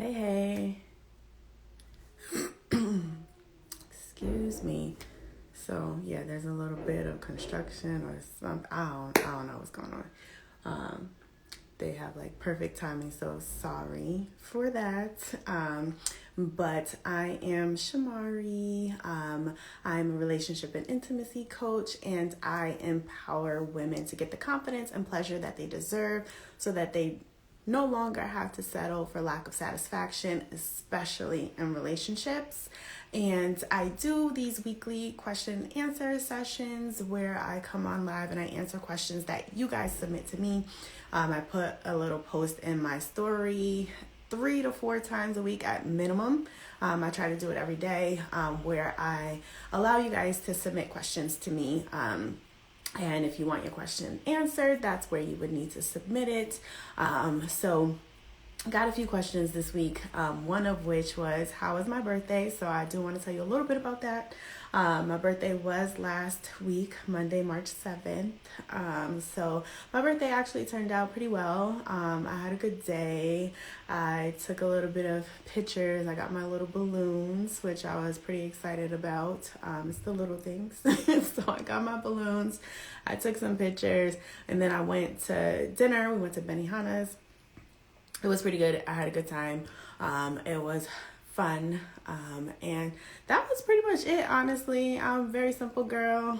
Hey. Excuse me. So yeah, there's a little bit of construction or something. I don't know what's going on. They have like perfect timing, so sorry for that. But I am Shamaree. I'm a relationship and intimacy coach, and I empower women to get the confidence and pleasure that they deserve so that they no longer have to settle for lack of satisfaction, especially in relationships. And I do these weekly question and answer sessions where I come on live and I answer questions that you guys submit to me. I put a little post in my story 3 to 4 times a week at minimum. I try to do it every day where I allow you guys to submit questions to me. And if you want your question answered, that's where you would need to submit it. So got a few questions this week, one of which was, how was my birthday? So I do want to tell you a little bit about that. My birthday was last week, Monday, March 7th. So my birthday actually turned out pretty well. I had a good day. I took a little bit of pictures. I got my little balloons, which I was pretty excited about. It's the little things. So I got my balloons. I took some pictures, and then I went to dinner. We went to Benihana's. It was pretty good. I had a good time. It was fun. And that was pretty much it, honestly. I'm a very simple girl.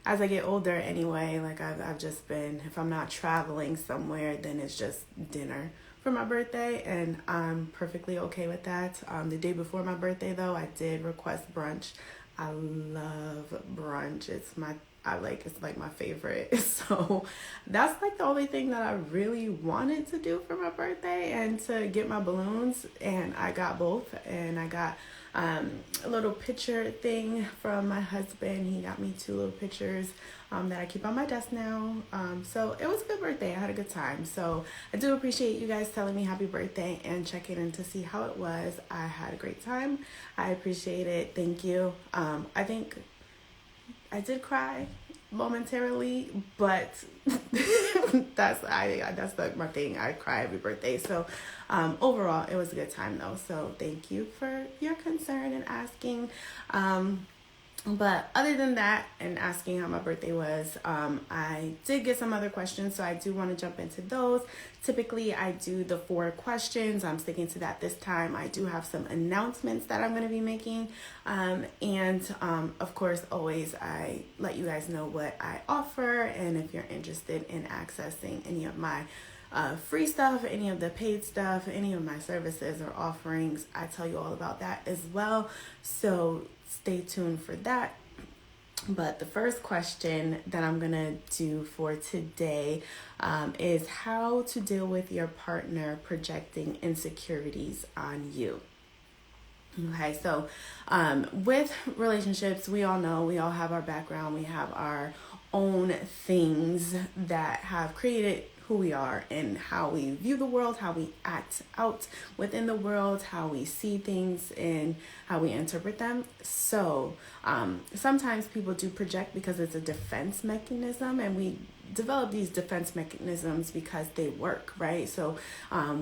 As I get older anyway, like I've just been, if I'm not traveling somewhere, then it's just dinner for my birthday, and I'm perfectly okay with that. The day before my birthday though, I did request brunch. I love brunch. It's like my favorite. So that's like the only thing that I really wanted to do for my birthday, and to get my balloons, and I got both. And I got a little picture thing from my husband. He got me 2 little pictures that I keep on my desk now. So it was a good birthday. I had a good time. So I do appreciate you guys telling me happy birthday and checking in to see how it was. I had a great time. I appreciate it. Thank you. I think I did cry momentarily, but that's my thing. I cry every birthday. So overall, it was a good time though. So thank you for your concern and asking. But other than that, and asking how my birthday was, I did get some other questions, so I do want to jump into those. Typically, I do the 4 questions. I'm sticking to that this time. I do have some announcements that I'm going to be making. And of course, always, I let you guys know what I offer. And if you're interested in accessing any of my free stuff, any of the paid stuff, any of my services or offerings, I tell you all about that as well. So stay tuned for that. But the first question that I'm going to do for today is how to deal with your partner projecting insecurities on you. Okay, so with relationships, we all know, we all have our background, we have our own things that have created who we are and how we view the world, how we act out within the world, how we see things and how we interpret them. So sometimes people do project because it's a defense mechanism, and we develop these defense mechanisms because they work, right? So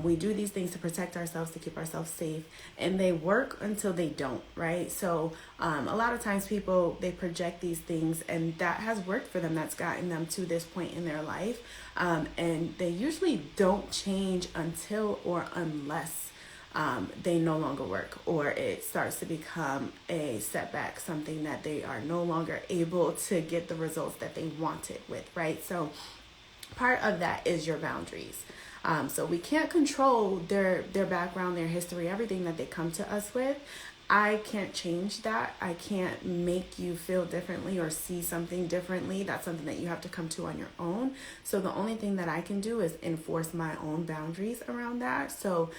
we do these things to protect ourselves, to keep ourselves safe, and they work until they don't, right? So a lot of times people, they project these things, and that has worked for them. That's gotten them to this point in their life. And they usually don't change until or unless they no longer work, or it starts to become a setback, something that they are no longer able to get the results that they wanted with, right? So part of that is your boundaries. So we can't control their background, their history, everything that they come to us with. I can't change that. I can't make you feel differently or see something differently. That's something that you have to come to on your own. So the only thing that I can do is enforce my own boundaries around that. So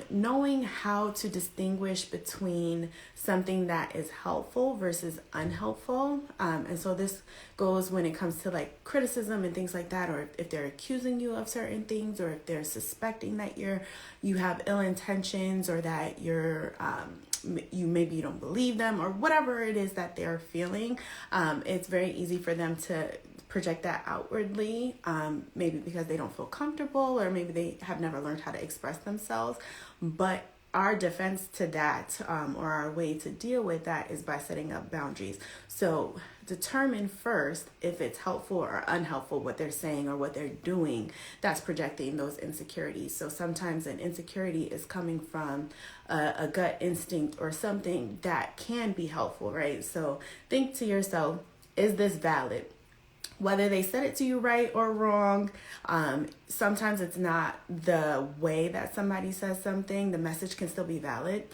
knowing how to distinguish between something that is helpful versus unhelpful. And so this goes when it comes to like criticism and things like that, or if they're accusing you of certain things, or if they're suspecting that you have ill intentions, or that maybe you don't believe them, or whatever it is that they're feeling. It's very easy for them to project that outwardly, maybe because they don't feel comfortable, or maybe they have never learned how to express themselves. But our defense to that, or our way to deal with that, is by setting up boundaries. So determine first if it's helpful or unhelpful what they're saying or what they're doing that's projecting those insecurities. So sometimes an insecurity is coming from a gut instinct or something that can be helpful, right? So think to yourself, is this valid? Whether they said it to you right or wrong, sometimes it's not the way that somebody says something. The message can still be valid.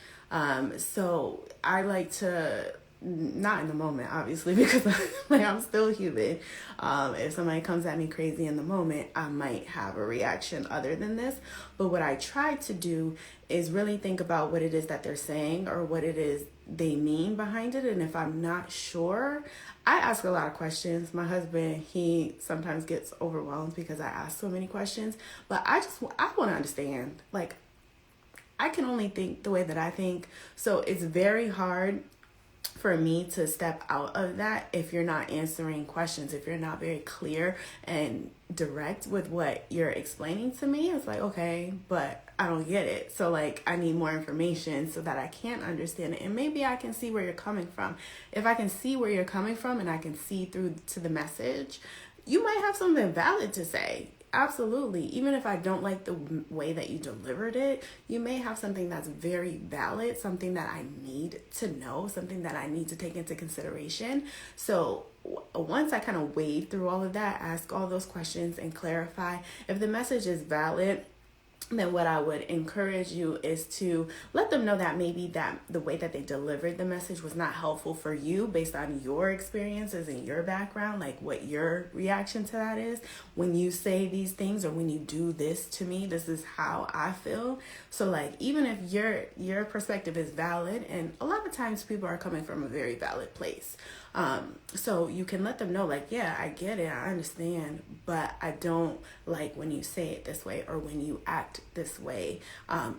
So I like to, not in the moment, obviously, because I'm still human. If somebody comes at me crazy in the moment, I might have a reaction other than this. But what I try to do is really think about what it is that they're saying or what it is they mean behind it. And if I'm not sure, I ask a lot of questions. My husband, he sometimes gets overwhelmed because I ask so many questions, but I want to understand. Like, I can only think the way that I think. So it's very hard for me to step out of that if you're not answering questions, if you're not very clear and direct with what you're explaining to me. It's like, okay, but I don't get it. So like, I need more information so that I can understand it. And maybe I can see where you're coming from. If I can see where you're coming from and I can see through to the message, you might have something valid to say. Absolutely. Even if I don't like the way that you delivered it, you may have something that's very valid, something that I need to know, something that I need to take into consideration. So once I kind of wade through all of that, ask all those questions and clarify, if the message is valid, then what I would encourage you is to let them know that maybe that the way that they delivered the message was not helpful for you based on your experiences and your background, like what your reaction to that is. When you say these things or when you do this to me, this is how I feel. So like, even if your perspective is valid, and a lot of times people are coming from a very valid place. So you can let them know, like, yeah, I get it, I understand, but I don't like when you say it this way or when you act this way.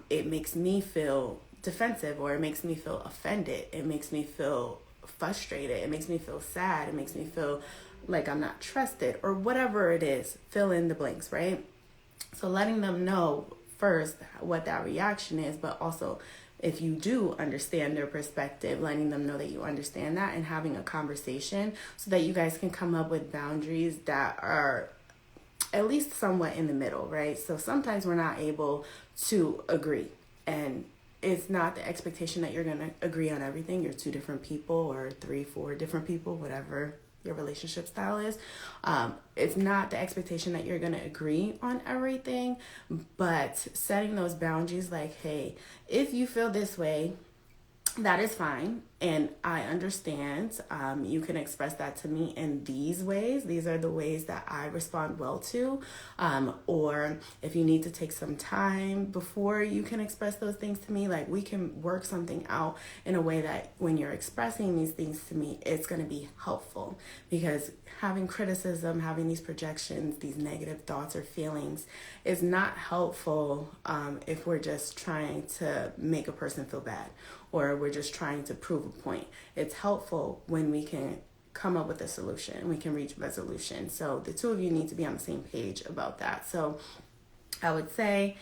It makes me feel defensive, or it makes me feel offended. It makes me feel frustrated. It makes me feel sad. It makes me feel like I'm not trusted, or whatever it is. Fill in the blanks, right? So letting them know first what that reaction is, but also, if you do understand their perspective, letting them know that you understand that and having a conversation so that you guys can come up with boundaries that are at least somewhat in the middle, right? So sometimes we're not able to agree, and it's not the expectation that you're going to agree on everything. You're two different people, or 3-4 different people, whatever your relationship style is. It's not the expectation that you're going to agree on everything, but setting those boundaries, like, hey, if you feel this way, that is fine, and I understand. You can express that to me in these ways. These are the ways that I respond well to. Or if you need to take some time before you can express those things to me, like, we can work something out in a way that when you're expressing these things to me, it's going to be helpful. Because having criticism, having these projections, these negative thoughts or feelings is not helpful if we're just trying to make a person feel bad, or we're just trying to prove a point. It's helpful when we can come up with a solution, we can reach resolution. So the two of you need to be on the same page about that. So I would say,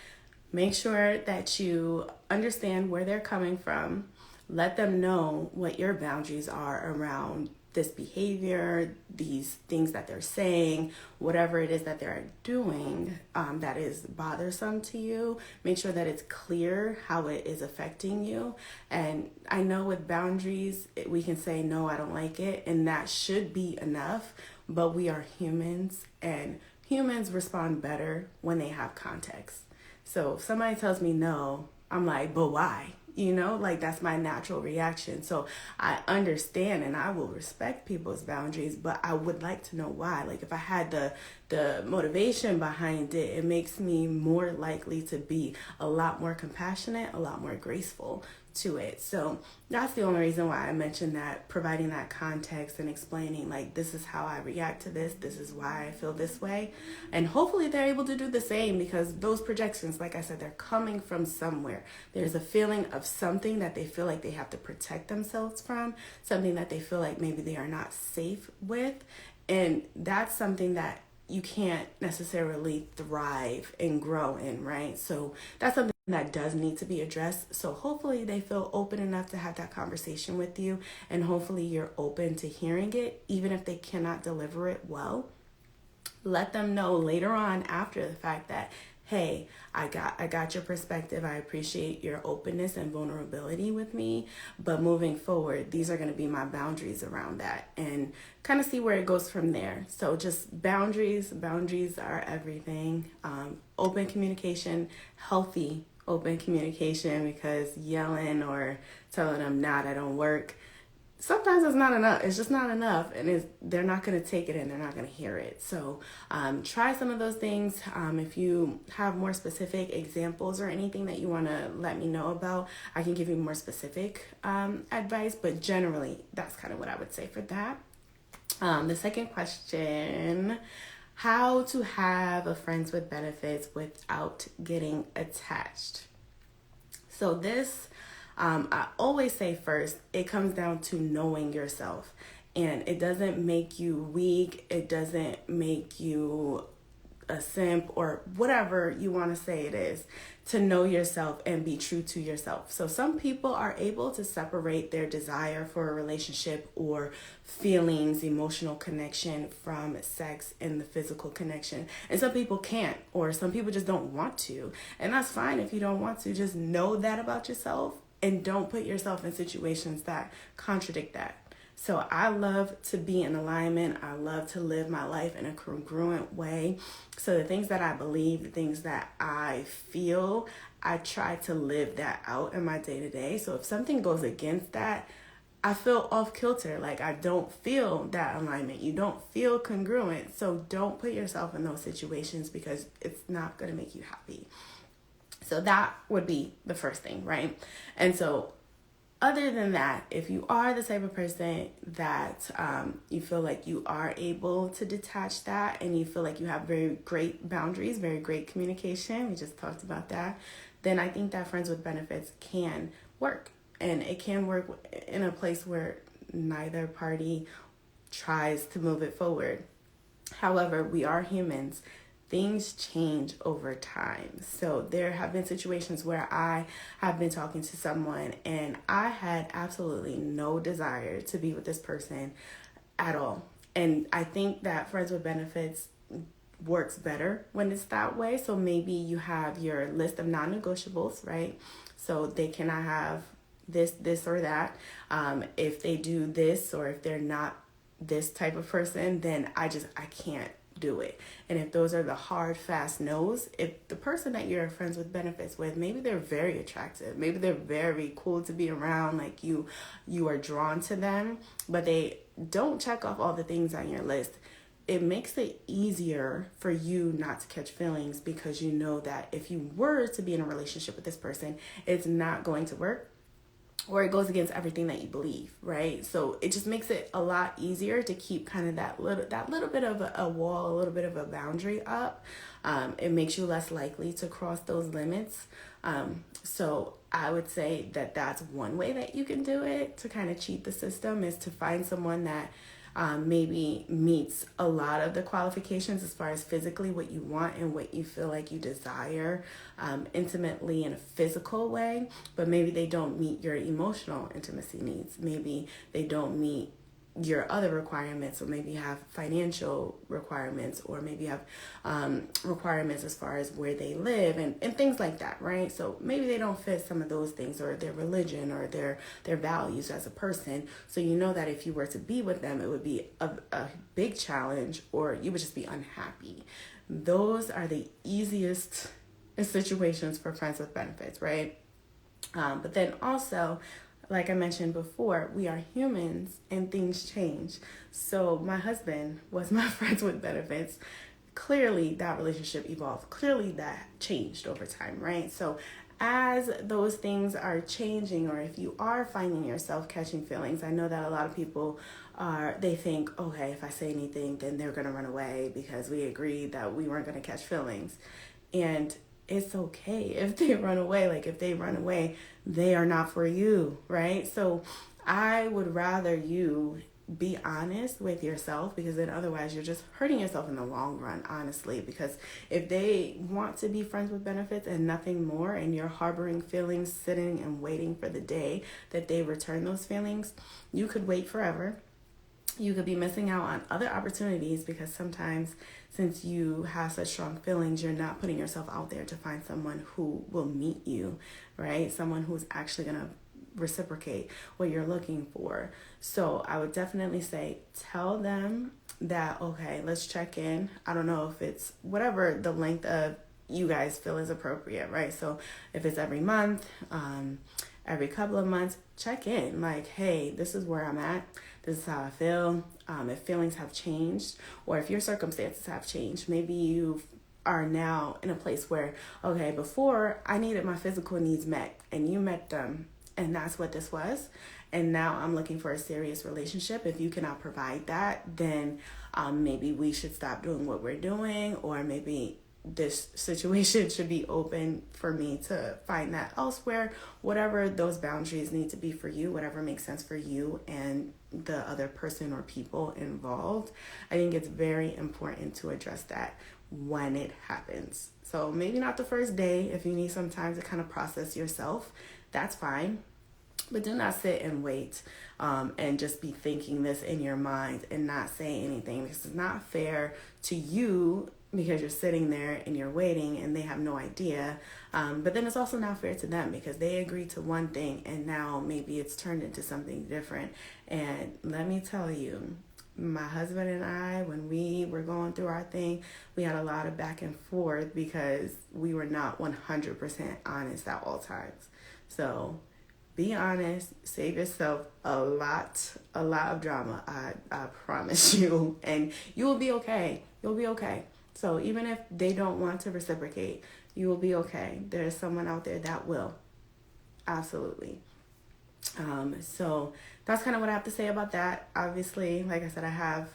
make sure that you understand where they're coming from. Let them know what your boundaries are around this behavior, these things that they're saying, whatever it is that they're doing that is bothersome to you. Make sure that it's clear how it is affecting you. And I know with boundaries, we can say, no, I don't like it, and that should be enough. But we are humans, and humans respond better when they have context. So if somebody tells me no, I'm like, but why? You know, like, that's my natural reaction. So I understand and I will respect people's boundaries, but I would like to know why. Like, if I had the motivation behind it, it makes me more likely to be a lot more compassionate, a lot more graceful to it. So that's the only reason why I mentioned that, providing that context and explaining, like, this is how I react to this. This is why I feel this way. And hopefully they're able to do the same, because those projections, like I said, they're coming from somewhere. There's a feeling of something that they feel like they have to protect themselves from, something that they feel like maybe they are not safe with. And that's something that you can't necessarily thrive and grow in, right? So that's something that does need to be addressed. So hopefully they feel open enough to have that conversation with you, and hopefully you're open to hearing it, even if they cannot deliver it well. Let them know later on after the fact that, hey, I got your perspective. I appreciate your openness and vulnerability with me, but moving forward, these are going to be my boundaries around that, and kind of see where it goes from there. So just boundaries are everything. Open communication, healthy open communication, because yelling or telling them, nah, that don't work, sometimes it's not enough. It's just not enough, and they're not going to take it and they're not going to hear it. So try some of those things. If you have more specific examples or anything that you want to let me know about, I can give you more specific advice, but generally that's kind of what I would say for that. The second question: how to have a friends with benefits without getting attached. So this, I always say first, it comes down to knowing yourself. And it doesn't make you weak. It doesn't make you a simp or whatever you want to say it is. To know yourself and be true to yourself. So some people are able to separate their desire for a relationship or feelings, emotional connection from sex and the physical connection. And some people can't, or some people just don't want to. And that's fine if you don't want to. Just know that about yourself and don't put yourself in situations that contradict that. So I love to be in alignment. I love to live my life in a congruent way. So the things that I believe, the things that I feel, I try to live that out in my day to day. So if something goes against that, I feel off kilter. Like I don't feel that alignment. You don't feel congruent. So don't put yourself in those situations, because it's not going to make you happy. So that would be the first thing, right? And so other than that, if you are the type of person that you feel like you are able to detach that, and you feel like you have very great boundaries, very great communication, we just talked about that, then I think that friends with benefits can work. And it can work in a place where neither party tries to move it forward. However, we are humans. Things change over time. So there have been situations where I have been talking to someone and I had absolutely no desire to be with this person at all. And I think that friends with benefits works better when it's that way. So maybe you have your list of non-negotiables, right? So they cannot have this, or that. If they do this, or if they're not this type of person, then I can't do it. And if those are the hard, fast no's, if the person that you're friends with benefits with, maybe they're very attractive, maybe they're very cool to be around, like you are drawn to them, but they don't check off all the things on your list, it makes it easier for you not to catch feelings, because you know that if you were to be in a relationship with this person, it's not going to work, or it goes against everything that you believe, right? So it just makes it a lot easier to keep kind of that little bit of a wall, a little bit of a boundary up. It makes you less likely to cross those limits. So I would say that that's one way that you can do it to kind of cheat the system, is to find someone that maybe meets a lot of the qualifications as far as physically what you want and what you feel like you desire intimately in a physical way, but maybe they don't meet your emotional intimacy needs. Maybe they don't meet your other requirements, or maybe you have financial requirements, or maybe you have requirements as far as where they live and things like that, right? So maybe they don't fit some of those things, or their religion, or their values as a person. So you know that if you were to be with them, it would be a big challenge, or you would just be unhappy. Those are the easiest situations for friends with benefits, right? But then also, like I mentioned before, we are humans and things change. So my husband was my friends with benefits. Clearly that relationship evolved. Clearly that changed over time, right? So as those things are changing, or if you are finding yourself catching feelings, I know that a lot of people they think, okay, if I say anything, then they're going to run away because we agreed that we weren't going to catch feelings. And it's okay if they run away. Like if they run away, they are not for you, right? So I would rather you be honest with yourself, because then otherwise you're just hurting yourself in the long run, honestly. Because if they want to be friends with benefits and nothing more, and you're harboring feelings, sitting and waiting for the day that they return those feelings, you could wait forever. You could be missing out on other opportunities, because sometimes, since you have such strong feelings, you're not putting yourself out there to find someone who will meet you, right? Someone who's actually going to reciprocate what you're looking for. So I would definitely say, tell them that, okay, let's check in. I don't know if it's whatever the length of you guys feel is appropriate, right? So if it's every month, every couple of months, check in. Like, hey, this is where I'm at. This is how I feel. If feelings have changed, or if your circumstances have changed, maybe you are now in a place where, okay, before I needed my physical needs met and you met them, and that's what this was. And now I'm looking for a serious relationship. If you cannot provide that, then maybe we should stop doing what we're doing, or maybe this situation should be open for me to find that elsewhere. Whatever those boundaries need to be for you, whatever makes sense for you and the other person or people involved. I think it's very important to address that when it happens. So maybe not the first day. If you need some time to kind of process yourself, that's fine. But do not sit and wait and just be thinking this in your mind and not say anything, because it's not fair to you, because you're sitting there and you're waiting and they have no idea. But then it's also not fair to them, because they agreed to one thing and now maybe it's turned into something different. And let me tell you, my husband and I, when we were going through our thing, we had a lot of back and forth because we were not 100% honest at all times. So be honest, save yourself a lot of drama. I promise you, and you will be okay. You'll be okay. So even if they don't want to reciprocate, you will be okay. There's someone out there that will. Absolutely. So that's kind of what I have to say about that. Obviously, like I said, I have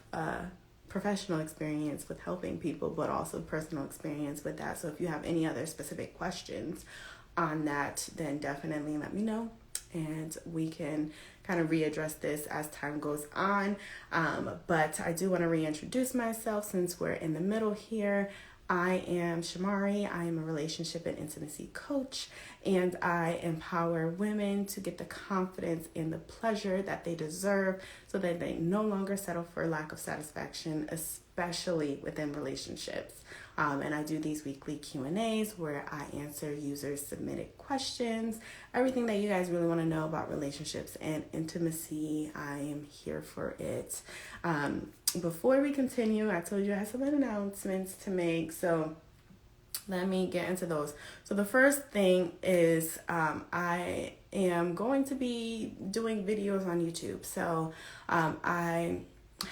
professional experience with helping people, but also personal experience with that. So if you have any other specific questions on that, then definitely let me know, and we can kind of readdress this as time goes on. But I do want to reintroduce myself since we're in the middle here. I am Shamaree. I am a relationship and intimacy coach, and I empower women to get the confidence and the pleasure that they deserve so that they no longer settle for lack of satisfaction, especially within relationships. And I do these weekly Q&As where I answer users' submitted questions, everything that you guys really want to know about relationships and intimacy. I am here for it. Before we continue, I told you I had some announcements to make, so let me get into those. So the first thing is I am going to be doing videos on YouTube. So I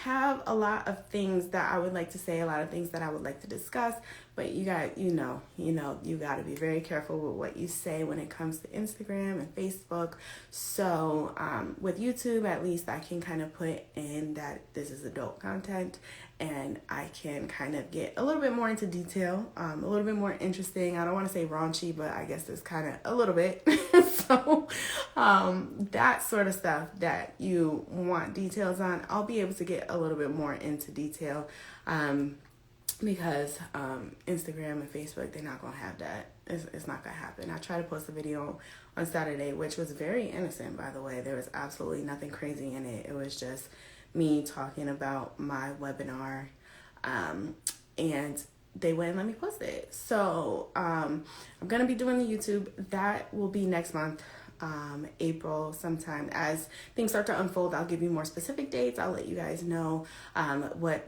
have a lot of things that I would like to say, a lot of things that I would like to discuss, but you got to be very careful with what you say when it comes to Instagram and Facebook. So with YouTube, at least I can kind of put in that this is adult content, and I can kind of get a little bit more into detail, a little bit more interesting. I don't want to say raunchy, but I guess it's kind of a little bit. So that sort of stuff that you want details on, I'll be able to get a little bit more into detail, because Instagram and Facebook, they're not going to have that. It's not going to happen. I tried to post a video on Saturday, which was very innocent, by the way. There was absolutely nothing crazy in it. It was just me talking about my webinar, and they wouldn't let me post it. So I'm going to be doing the YouTube. That will be next month, April sometime. As things start to unfold, I'll give you more specific dates. I'll let you guys know what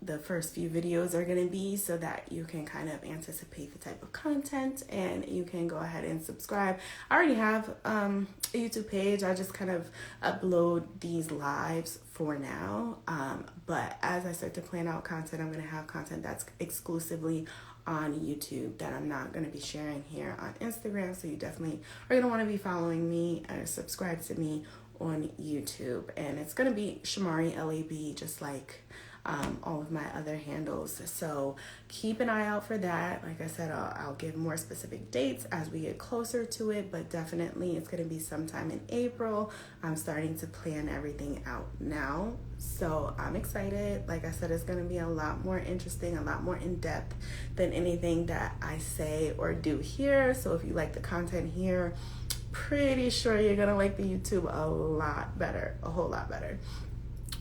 the first few videos are going to be, so that you can kind of anticipate the type of content, and you can go ahead and subscribe. I already have a YouTube page. I just kind of upload these lives for now, but as I start to plan out content, I'm going to have content that's exclusively on YouTube that I'm not going to be sharing here on Instagram. So you definitely are going to want to be following me and subscribe to me on YouTube, and it's going to be Shamaree LAB, just like all of my other handles. So keep an eye out for that. Like I said, I'll give more specific dates as we get closer to it, but definitely it's going to be sometime in April. I'm starting to plan everything out now. So I'm excited. Like I said, it's going to be a lot more interesting, a lot more in depth than anything that I say or do here. So if you like the content here, pretty sure you're going to like the YouTube a lot better, a whole lot better.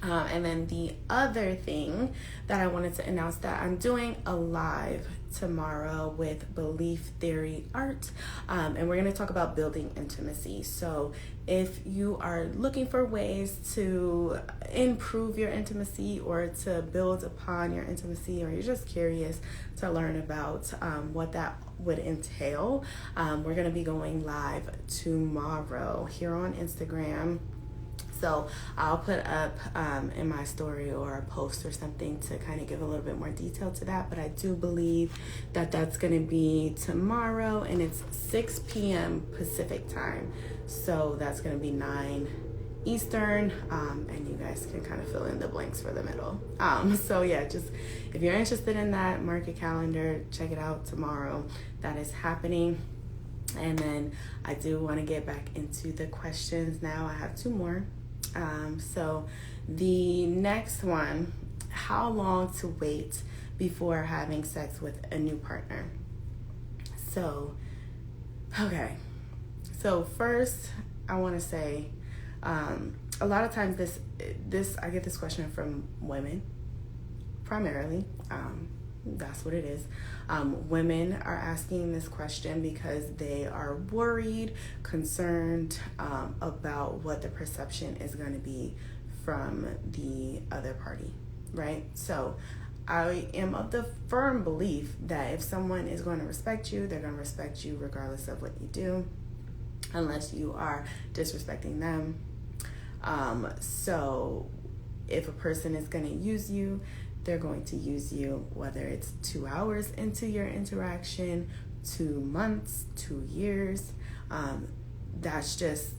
And then the other thing that I wanted to announce, that I'm doing a live tomorrow with Belief Theory Art, and we're going to talk about building intimacy. So if you are looking for ways to improve your intimacy or to build upon your intimacy, or you're just curious to learn about what that would entail, we're going to be going live tomorrow here on Instagram. So I'll put up in my story or a post or something to kind of give a little bit more detail to that. But I do believe that that's going to be tomorrow, and it's 6 p.m. Pacific time. So that's going to be 9 Eastern, and you guys can kind of fill in the blanks for the middle. So yeah, just if you're interested in that, mark your calendar, check it out tomorrow. That is happening. And then I do want to get back into the questions now. I have 2 more. So the next one, how long to wait before having sex with a new partner? So, okay. So first, I want to say, a lot of times I get this question from women, primarily. That's what it is. Women are asking this question because they are worried, concerned about what the perception is going to be from the other party, right? So I am of the firm belief that if someone is going to respect you, they're going to respect you regardless of what you do, unless you are disrespecting them. So if a person is going to use you, they're going to use you, whether it's 2 hours into your interaction, 2 months, 2 years. That's just,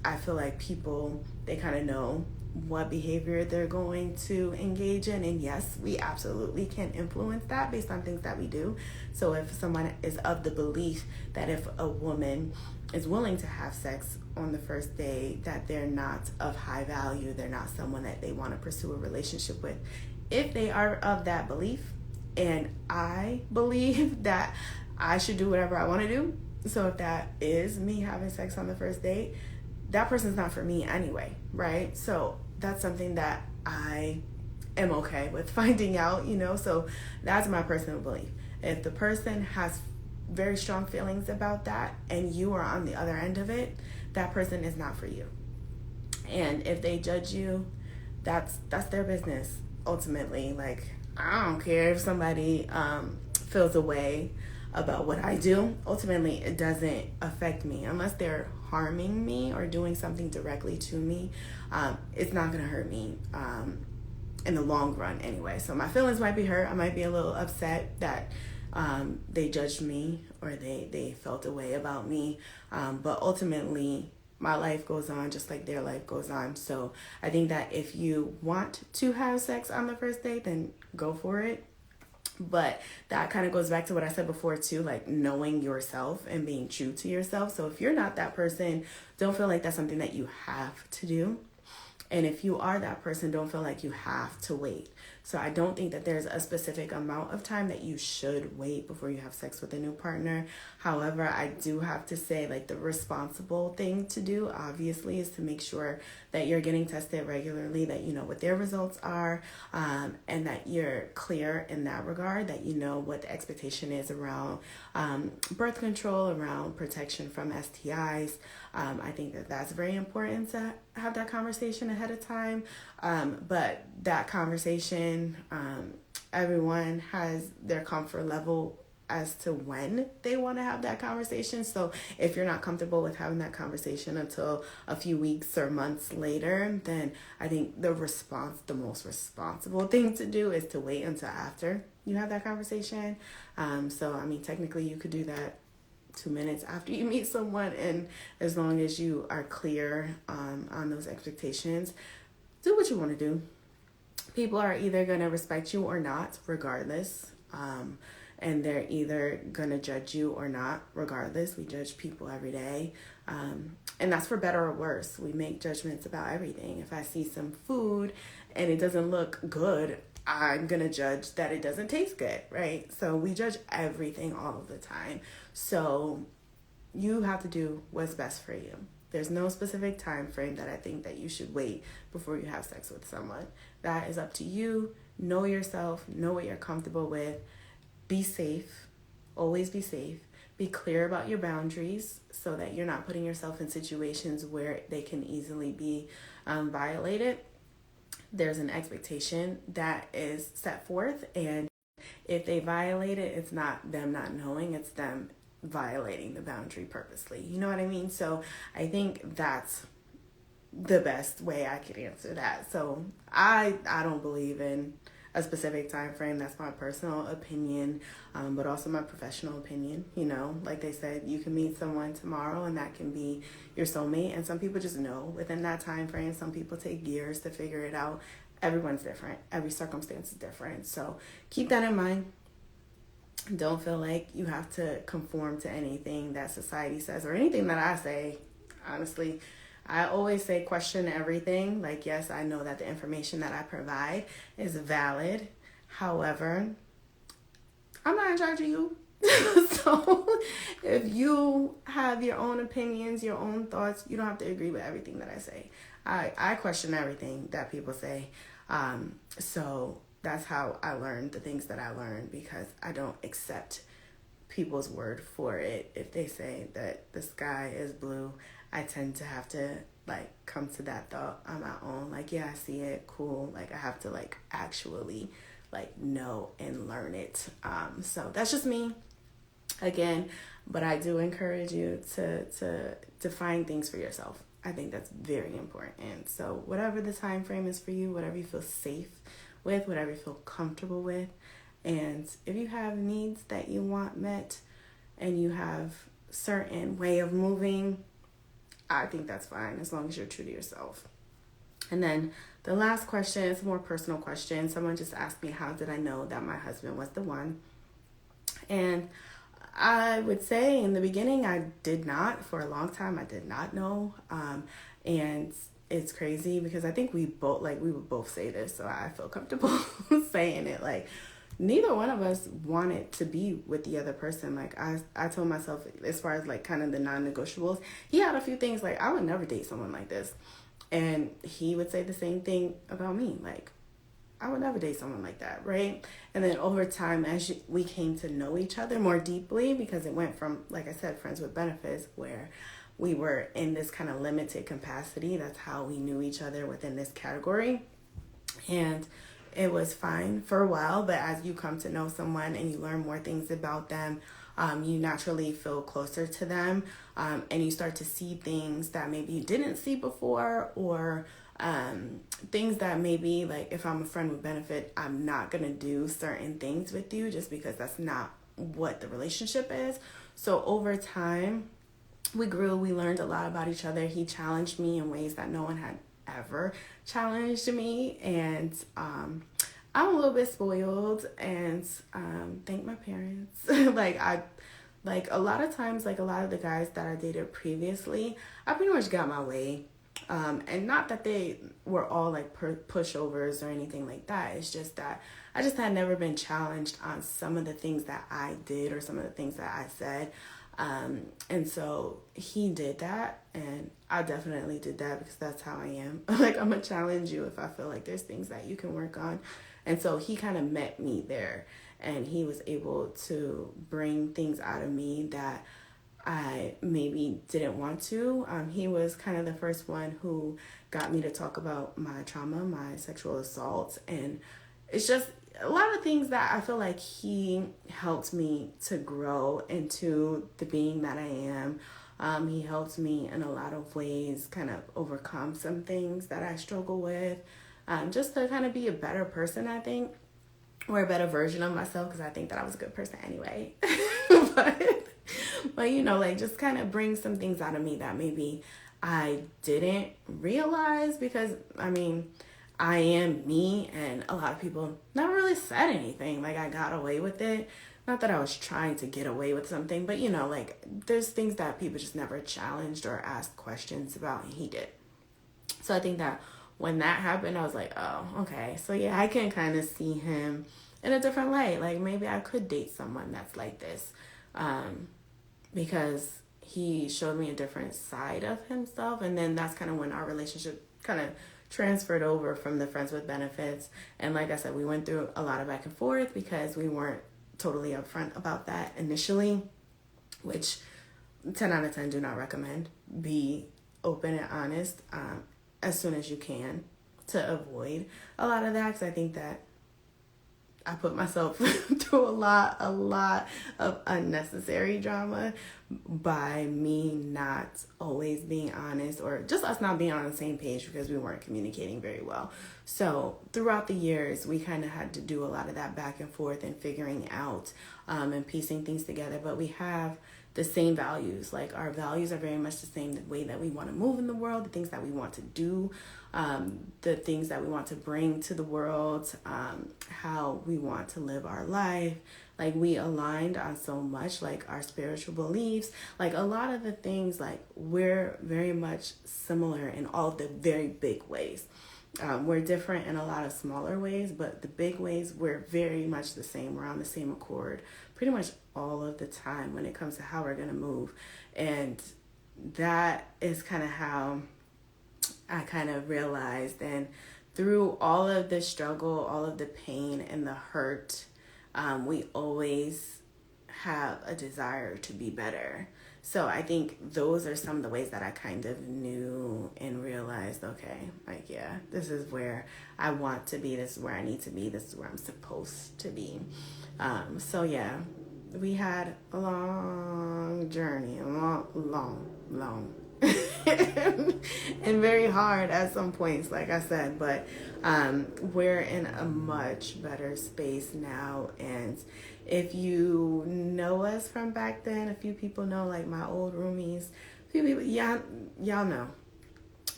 I feel like people, they kind of know what behavior they're going to engage in. And yes, we absolutely can influence that based on things that we do. So if someone is of the belief that if a woman is willing to have sex on the first day, that they're not of high value, they're not someone that they want to pursue a relationship with. If they are of that belief, and I believe that I should do whatever I want to do, so if that is me having sex on the first date, that person's not for me anyway, right? So that's something that I am okay with finding out, so that's my personal belief. If the person has very strong feelings about that and you are on the other end of it, that person is not for you. And if they judge you, that's their business. Ultimately, like, I don't care if somebody feels a way about what I do. Ultimately, it doesn't affect me unless they're harming me or doing something directly to me. It's not gonna hurt me in the long run anyway. So my feelings might be hurt. I might be a little upset that they judged me or they felt a way about me, but ultimately my life goes on just like their life goes on. So I think that if you want to have sex on the first date, then go for it. But that kind of goes back to what I said before too, like knowing yourself and being true to yourself. So if you're not that person, don't feel like that's something that you have to do. And if you are that person, don't feel like you have to wait. So I don't think that there's a specific amount of time that you should wait before you have sex with a new partner. However, I do have to say, like, the responsible thing to do, obviously, is to make sure that you're getting tested regularly, that you know what their results are, and that you're clear in that regard, that you know what the expectation is around birth control, around protection from STIs. I think that that's very important to have that conversation ahead of time. But that conversation, everyone has their comfort level as to when they want to have that conversation. So if you're not comfortable with having that conversation until a few weeks or months later, then I think the most responsible thing to do is to wait until after you have that conversation. So, I mean, technically you could do that 2 minutes after you meet someone, and as long as you are clear on those expectations, do what you want to do. People are either going to respect you or not, regardless. And they're either going to judge you or not, regardless. We judge people every day. And that's for better or worse. We make judgments about everything. If I see some food and it doesn't look good, I'm going to judge that it doesn't taste good, right? So we judge everything all of the time. So you have to do what's best for you. There's no specific time frame that I think that you should wait before you have sex with someone. That is up to you. Know yourself. Know what you're comfortable with. Be safe. Always be safe. Be clear about your boundaries so that you're not putting yourself in situations where they can easily be violated. There's an expectation that is set forth, and if they violate it, it's not them not knowing, it's them violating the boundary purposely. You know what I mean? So I think that's the best way I could answer that. So I don't believe in a specific time frame. That's my personal opinion, but also my professional opinion. You know, like they said, you can meet someone tomorrow and that can be your soulmate, and some people just know within that time frame. Some people take years to figure it out. Everyone's different. Every circumstance is different. So keep that in mind. Don't feel like you have to conform to anything that society says or anything that I say. Honestly, I always say question everything. Like, yes, I know that the information that I provide is valid. However, I'm not in charge of you. So if you have your own opinions, your own thoughts, you don't have to agree with everything that I say. I question everything that people say. So that's how I learned the things that I learned, because I don't accept people's word for it. If they say that the sky is blue, I tend to have to come to that thought on my own. Like, yeah, I see it, cool. Like, I have to actually know and learn it. So that's just me again, but I do encourage you to define things for yourself. I think that's very important. So whatever the time frame is for you, whatever you feel safe with, whatever you feel comfortable with, and if you have needs that you want met and you have certain way of moving, I think that's fine as long as you're true to yourself. And then the last question is a more personal question. Someone just asked me, how did I know that my husband was the one? And I would say in the beginning, I did not. For a long time, I did not know. And it's crazy because I think we would both say this, so I feel comfortable saying it. Neither one of us wanted to be with the other person. I told myself, as far as kind of the non-negotiables, he had a few things I would never date someone like this. And he would say the same thing about me. I would never date someone like that, right? And then over time, as we came to know each other more deeply, because it went from, like I said, friends with benefits, where we were in this kind of limited capacity. That's how we knew each other within this category. And it was fine for a while, but as you come to know someone and you learn more things about them, you naturally feel closer to them, and you start to see things that maybe you didn't see before, or things that maybe, if I'm a friend with benefit, I'm not going to do certain things with you just because that's not what the relationship is. So over time, we grew, we learned a lot about each other. He challenged me in ways that no one had ever challenged me, and I'm a little bit spoiled, and thank my parents. A lot of times, a lot of the guys that I dated previously, I pretty much got my way, and not that they were all pushovers or anything like that. It's just that I just had never been challenged on some of the things that I did or some of the things that I said. And so he did that, and I definitely did that because that's how I am. I'm gonna challenge you if I feel like there's things that you can work on. And so he kind of met me there, and he was able to bring things out of me that I maybe didn't want to. He was kind of the first one who got me to talk about my trauma, my sexual assault, and it's just a lot of things that I feel like he helped me to grow into the being that I am. He helped me in a lot of ways kind of overcome some things that I struggle with, just to kind of be a better person, I think, or a better version of myself, because I think that I was a good person anyway. but just kind of bring some things out of me that maybe I didn't realize, because I am me, and a lot of people never really said anything. Like, I got away with it. Not that I was trying to get away with something, but like, there's things that people just never challenged or asked questions about, and he did. So I think that when that happened, I was like, oh, okay. So yeah, I can kind of see him in a different light. Like, maybe I could date someone that's like this, because he showed me a different side of himself. And then that's kind of when our relationship kind of transferred over from the friends with benefits. And like I said, we went through a lot of back and forth because we weren't totally upfront about that initially, which 10 out of 10 do not recommend. Be open and honest as soon as you can to avoid a lot of that, because I think that I put myself through a lot of unnecessary drama by me not always being honest, or just us not being on the same page because we weren't communicating very well. So throughout the years, we kind of had to do a lot of that back and forth and figuring out and piecing things together. But we have the same values. Like, our values are very much the same. The way that we want to move in the world, the things that we want to do, the things that we want to bring to the world, how we want to live our life. Like, we aligned on so much, like our spiritual beliefs, like a lot of the things, like we're very much similar in all of the very big ways. We're different in a lot of smaller ways, but the big ways, we're very much the same. We're on the same accord pretty much all of the time when it comes to how we're going to move. And that is kind of how I kind of realized. And through all of the struggle, all of the pain and the hurt, we always have a desire to be better. So I think those are some of the ways that I kind of knew and realized, okay, like, yeah, this is where I want to be. This is where I need to be. This is where I'm supposed to be. So yeah, we had a long journey, a long, and very hard at some points, like I said, but we're in a much better space now. And if you know us from back then, a few people know, like my old roomies, a few people, y'all know,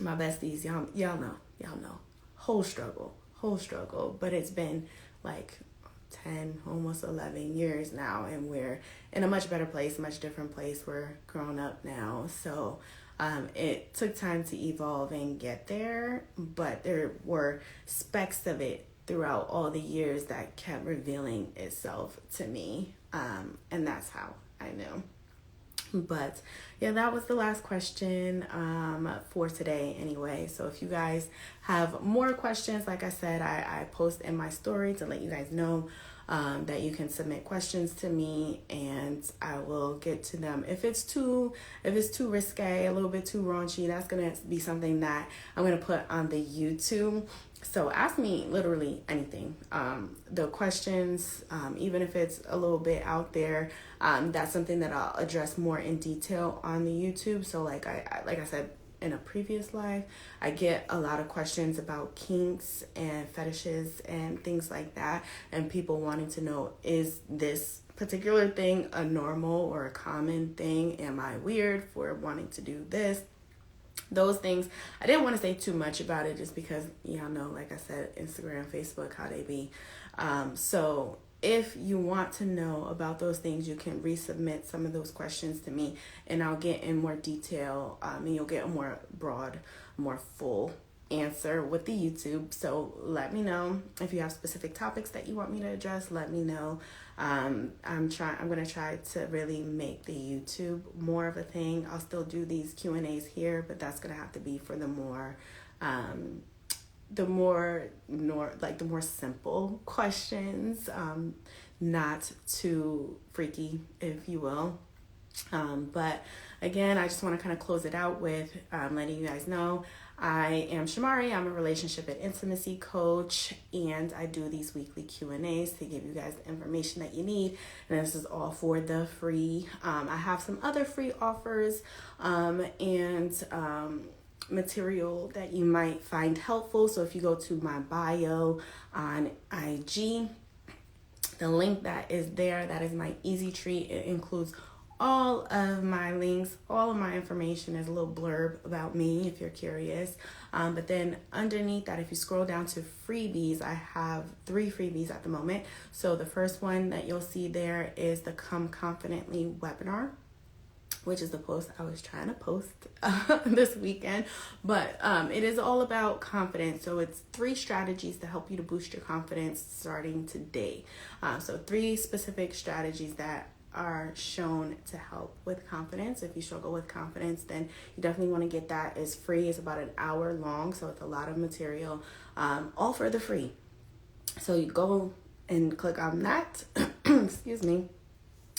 my besties, y'all know, whole struggle, but it's been like 10, almost 11 years now, and we're in a much better place, much different place. We're grown up now, so it took time to evolve and get there, but there were specks of it throughout all the years that kept revealing itself to me, and that's how I knew. But yeah, that was the last question for today anyway. So if you guys have more questions, like I said, I post in my story to let you guys know that you can submit questions to me, and I will get to them. If it's too risque, a little bit too raunchy, that's gonna be something that I'm gonna put on the YouTube. So ask me literally anything. The questions, even if it's a little bit out there, that's something that I'll address more in detail on the YouTube. So like I said in a previous live, I get a lot of questions about kinks and fetishes and things like that, and people wanting to know, is this particular thing a normal or a common thing? Am I weird for wanting to do this? Those things, I didn't want to say too much about it just because y'all know, like I said, Instagram, Facebook, how they be. So if you want to know about those things, you can resubmit some of those questions to me, and I'll get in more detail, and you'll get a more broad, more full answer with the YouTube. So let me know if you have specific topics that you want me to address. Let me know. I'm gonna try to really make the YouTube more of a thing. I'll still do these Q&As here, but that's gonna have to be for the more simple questions, not too freaky, if you will. But again, I just want to kind of close it out with letting you guys know I am Shamaree. I'm a relationship and intimacy coach, and I do these weekly Q&As to give you guys the information that you need. And this is all for the free. I have some other free offers and material that you might find helpful. So if you go to my bio on IG, the link that is there, that is my easy treat. It includes all of my links, all of my information is a little blurb about me if you're curious. But then underneath that, if you scroll down to freebies, I have 3 freebies at the moment. So the first one that you'll see there is the Come Confidently webinar, which is the post I was trying to post this weekend. But it is all about confidence. So it's 3 strategies to help you to boost your confidence starting today. So 3 specific strategies that are shown to help with confidence. If you struggle with confidence, then you definitely want to get that. It's free. It's about an hour long, so it's a lot of material, all for the free. So you go and click on that. Excuse me.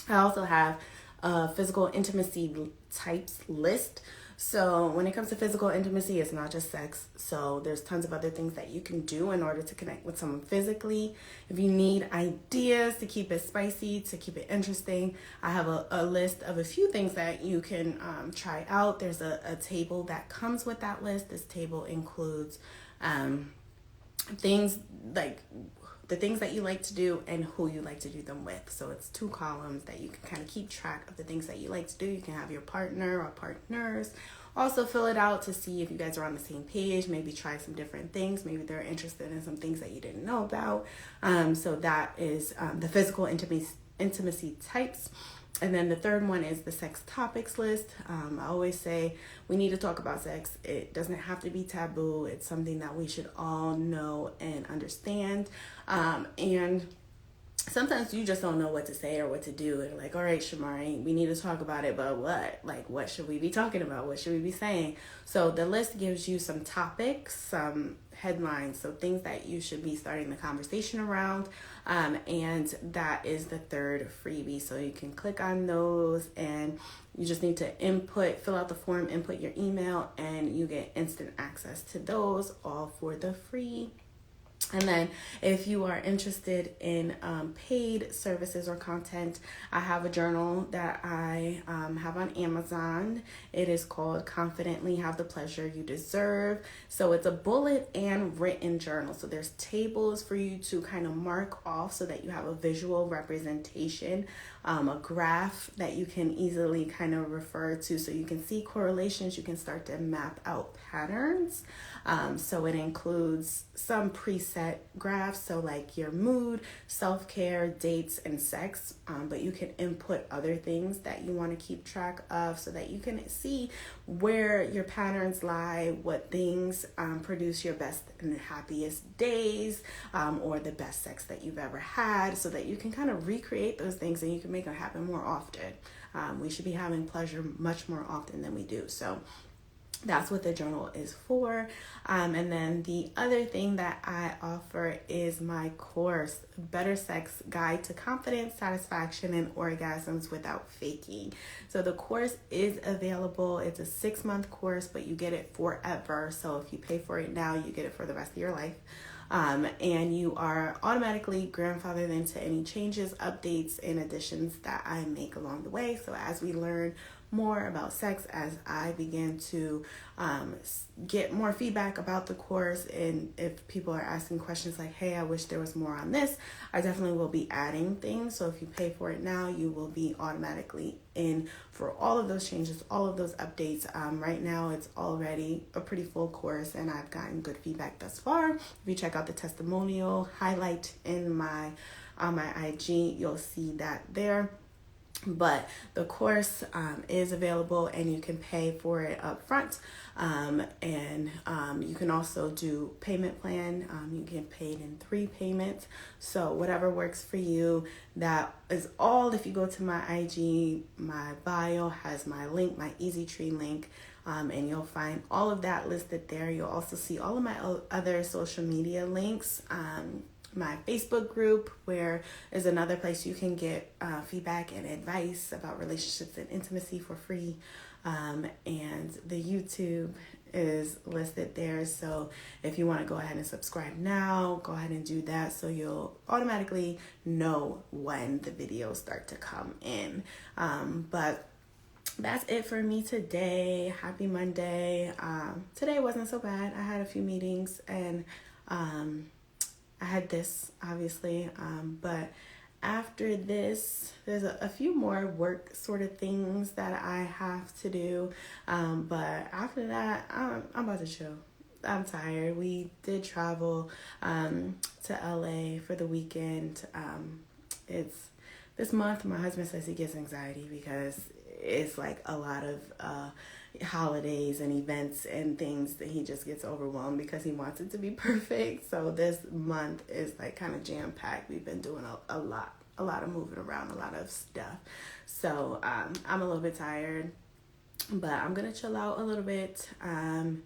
I also have a physical intimacy types list. So when it comes to physical intimacy, it's not just sex. So there's tons of other things that you can do in order to connect with someone physically. If you need ideas to keep it spicy, to keep it interesting, I have a list of a few things that you can try out. There's a table that comes with that list. This table includes things like the things that you like to do and who you like to do them with. So it's 2 columns that you can kind of keep track of the things that you like to do. You can have your partner or partners also fill it out to see if you guys are on the same page. Maybe try some different things. Maybe they're interested in some things that you didn't know about. So that is the physical intimacy types. And then the third one is the sex topics list. I always say we need to talk about sex. It doesn't have to be taboo. It's something that we should all know and understand. And sometimes you just don't know what to say or what to do. And like, all right, Shamaree, we need to talk about it, but what? Like, what should we be talking about? What should we be saying? So the list gives you some topics, some headlines, so things that you should be starting the conversation around. And that is the third freebie. So you can click on those and you just need to fill out the form, input your email, and you get instant access to those all for the free. And then if you are interested in paid services or content, I have a journal that I have on Amazon. It is called Confidently Have the Pleasure You Deserve. So it's a bullet and written journal. So there's tables for you to kind of mark off so that you have a visual representation, a graph that you can easily kind of refer to so you can see correlations. You can start to map out patterns. So it includes some preset graphs, so like your mood, self-care, dates, and sex, but you can input other things that you want to keep track of so that you can see where your patterns lie, what things produce your best and happiest days, or the best sex that you've ever had, so that you can kind of recreate those things and you can make it happen more often. We should be having pleasure much more often than we do. So that's what the journal is for. And then the other thing that I offer is my course, Better Sex Guide to Confidence, Satisfaction, and Orgasms Without Faking. So the course is available. It's a 6-month course, but you get it forever. So if you pay for it now, you get it for the rest of your life. And you are automatically grandfathered into any changes, updates, and additions that I make along the way. So as we learn more about sex, as I begin to get more feedback about the course, and if people are asking questions like, hey, I wish there was more on this, I definitely will be adding things. So if you pay for it now, you will be automatically in for all of those changes, all of those updates. Right now it's already a pretty full course and I've gotten good feedback thus far. If you check out the testimonial highlight in my on my IG, you'll see that there. But the course is available and you can pay for it up front. And you can also do payment plan. You get paid in 3 payments. So whatever works for you, that is all. If you go to my IG, my bio has my link, my EasyTree link. And you'll find all of that listed there. You'll also see all of my other social media links. My Facebook group, where is another place you can get feedback and advice about relationships and intimacy for free. And the YouTube is listed there. So if you want to go ahead and subscribe now, go ahead and do that so you'll automatically know when the videos start to come in. But that's it for me today. Happy Monday. Today wasn't so bad. I had a few meetings and I had this, obviously, but after this, there's a few more work sort of things that I have to do. But after that, I'm about to chill. I'm tired. We did travel to LA for the weekend. It's this month. My husband says he gets anxiety because it's like a lot of holidays and events and things that he just gets overwhelmed because he wants it to be perfect. So this month is like kind of jam packed. We've been doing a lot of moving around, a lot of stuff. So I'm a little bit tired, but I'm gonna chill out a little bit and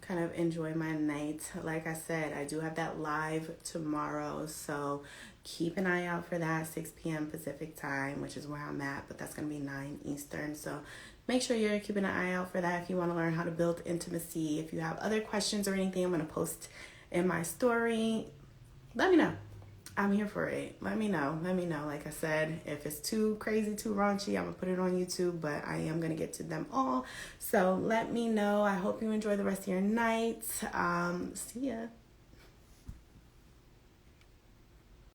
kind of enjoy my night. Like I said, I do have that live tomorrow, so keep an eye out for that, 6 p.m. Pacific time, which is where I'm at, but that's going to be 9 Eastern. So make sure you're keeping an eye out for that if you want to learn how to build intimacy. If you have other questions or anything, I'm going to post in my story. Let me know. I'm here for it. Let me know. Like I said, if it's too crazy, too raunchy, I'm going to put it on YouTube, but I am going to get to them all. So let me know. I hope you enjoy the rest of your night. See ya.